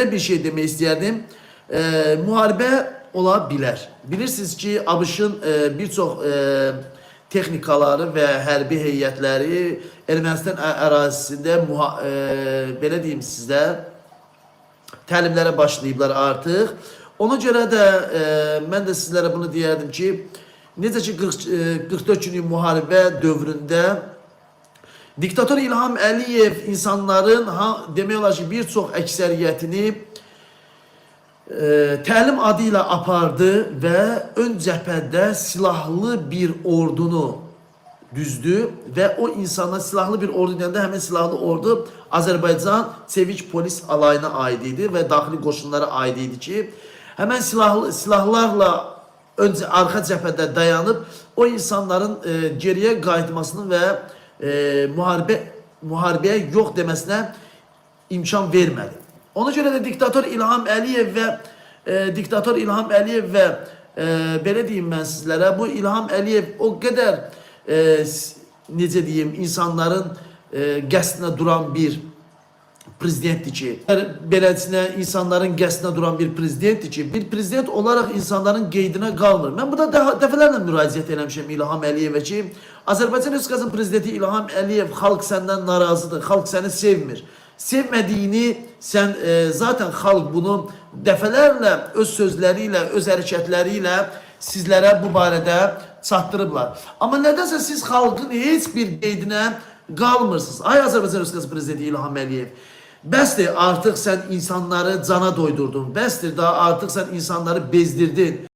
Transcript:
Bir şey demek isterdim. Muharebe olabilir. Bilirsiniz ki ABŞ-ın birçok texnikaları ve hərbi heyətləri Ermənistan ərazisində belə deyim sizdə təlimlərə başlayıblar artıq. Ona görə də mən də sizlərə bunu deyərdim ki, necə ki 44 günlük müharibə dövründə diktator İlham Əliyev insanların demək olar ki, bir çox əksəriyyətini təlim adı ilə apardı və ön cəbhədə silahlı bir ordunu düzdü və o insana silahlı bir ordu deyəndə həmin silahlı ordu Azərbaycan Çevik Polis alayına aid idi və daxili qoşunlara aid idi ki, həmən silahlarla öncə arxa cəbhədə dayanıb o insanların geriyə qayıtmasını və müharibəyə yox deməsinə imkan vermədi. Ona görə də diktator İlham Əliyev və belə deyim mən sizlərə, bu İlham Əliyev o qədər necə deyim, insanların qəsdinə duran bir prezidentdir ki, beləsinə insanların qəsdinə duran bir prezidentdir ki, bir prezident olaraq insanların qeydinə qalmır. Mən burada dəfələrlə müraciət eləmişəm İlham Əliyevə ki, Azərbaycan Respublikasının prezidenti İlham Əliyev, xalq səndən narazıdır, xalq səni sevmir. Sevmədiyini sən zaten xalq bunu dəfələrlə öz sözləri ilə, öz hərəkətləri ilə sizlərə bu barədə çatdırıblar. Amma nədənsə siz xalqın heç bir qeydinə qalmırsınız. Ay Azərbaycan Respublikası prezidenti İlham Əliyev, bəsdir artıq sən insanları cana doydurdun, bəsdir daha artıq sən insanları bezdirdin.